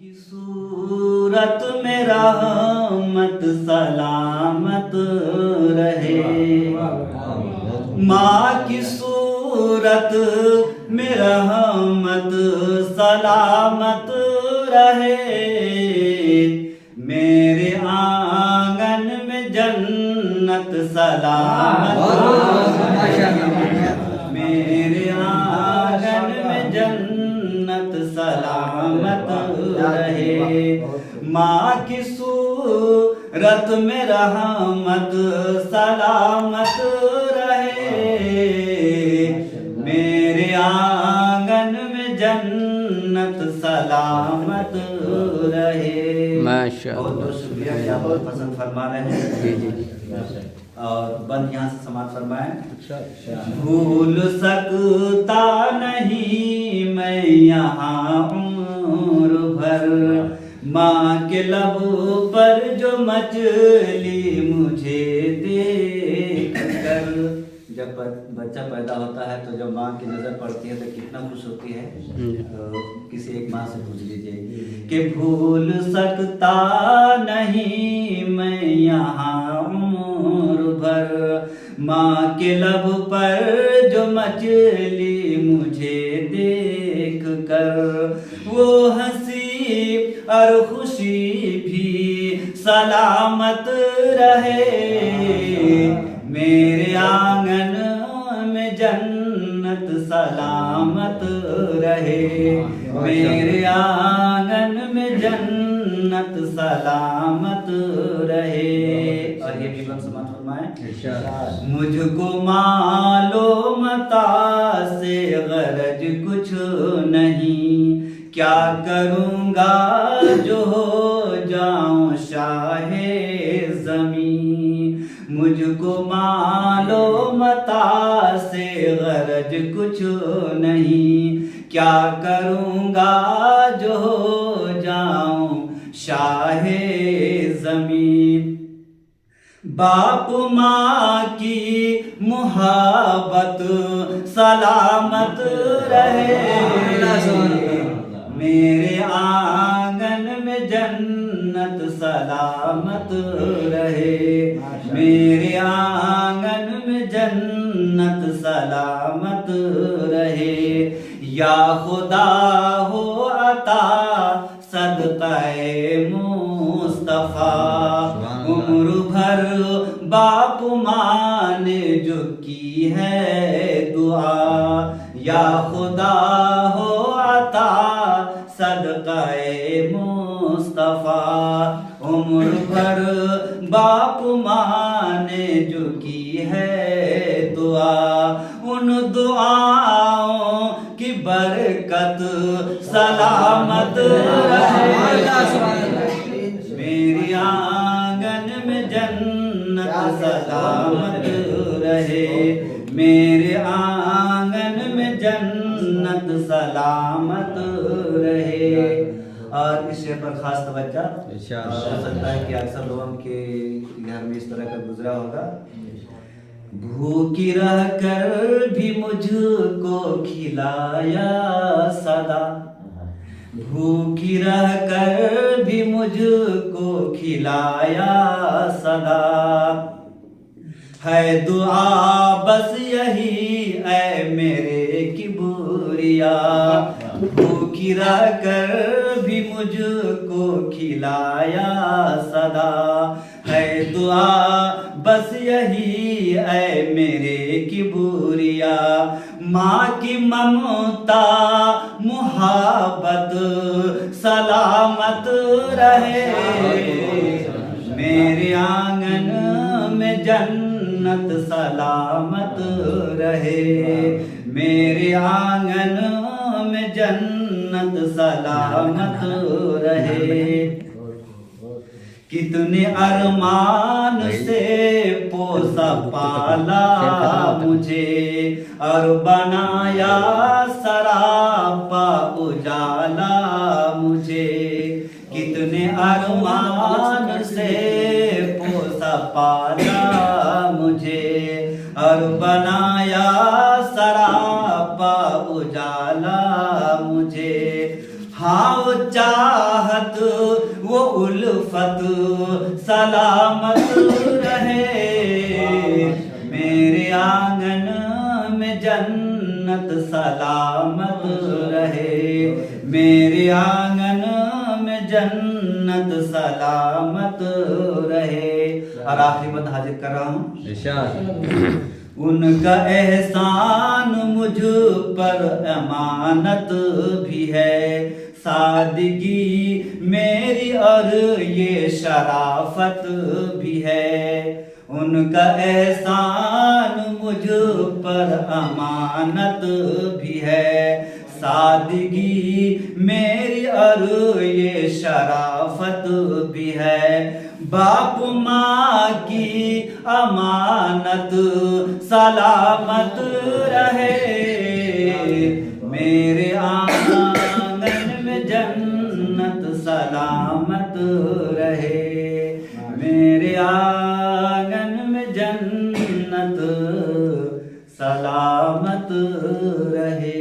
की सूरत में रहमत सलामत रहे, माँ की सूरत में रहमत सलामत रहे, मेरे आंगन में जन्नत सलामत मेरे आंगन में जन्नत सलामत रहे, माँ की सूरत में रहमत सलामत रहे, मेरे आंगन में जन्नत सलामत रहे। माशाअल्लाह, बहुत बहुत शुक्रिया कि आप बहुत पसंद फरमा रहे हैं। जी जी जी। और बंद यहाँ से समाप्त फरमाएं। भूल सकता नहीं मैं यहाँ उम्र भर, माँ के लब पर जो मछली मुझे देख कर। जब बच्चा पैदा होता है तो जब माँ की नज़र पड़ती है तो कितना खुश होती है। तो किसी एक माँ से पूछ लीजिए कि भूल सकता नहीं मैं यहाँ उम्र भर, माँ के लब पर जो मछली मुझे देख कर, वो हंसी और खुशी भी सलामत रहे, मेरे आंगन में जन्नत सलामत रहे, मेरे आंगन में जन्नत सलामत रहे। और ये भी बन समाप्त फरमाएं। मुझको मालूमता से गरज कुछ नहीं, क्या करूँगा जो हो जाऊं शाहे ज़मीं, मुझको मालूमता से गरज कुछ नहीं, क्या करूँगा जो हो जाऊं शाहे ज़मीं। बाप माँ की मुहब्बत सलामत रहे, मेरे आंगन में जन्नत सलामत रहे, मेरे आंगन में जन्नत सलामत रहे। या खुदा हो अता सदक़े मुस्तफ़ा, उम्र भर बाप माँ ने जो की है दुआ, या खुदा हो अता सदक़े मुस्तफ़ा, उम्र भर बाप माँ ने जो की है दुआ, उन दुआओं की बरकत सलामत रहे, मेरे आंगन में जन्नत सलामत रहे, मेरे आंगन में जन्नत सलामत रहे। और इस शेर पर खास तवज्जो, हो सकता है कि अक्सर लोगों के घर में इस तरह का गुजरा होगा। भूखी रह कर भी मुझको खिलाया सदा, भूखी रह कर भी मुझको खिलाया सदा, है दुआ बस यही ऐ मेरे किबरिया, भूखी रह कर भी मुझको खिलाया सदा, है दुआ बस यही ऐ मेरे किबरिया, माँ की ममता मुहब्बत सलामत रहे, मेरे आंगन में जन्नत सलामत रहे, मेरे आंगन में जन्नत सलामत रहे। कितने अरमान से पोसा पाला मुझे, और बनाया सरापा उजाला मुझे, कितने अरमान से पोसा पाला मुझे, और बनाया सरापा उजाला मुझे। हाँ वो चाहत मोहब्बत वो उल्फत सलामत रहे। मेरे आंगन में जन्नत सलामत रहे। मेरे आंगन में जन्नत सलामत रहे। और आखिरी बात हाजिर कर रहा हूँ। उनका एहसान मुझ पर अमानत भी है। सादगी मेरी और ये शराफत भी है। उनका एहसान मुझ पर अमानत भी है। सादगी मेरी और ये शराफत भी है। बाप माँ की अमानत सलामत रहे। मेरे आंगन में जन्नत सलामत रहे। मेरे आंगन में जन्नत सलामत रहे।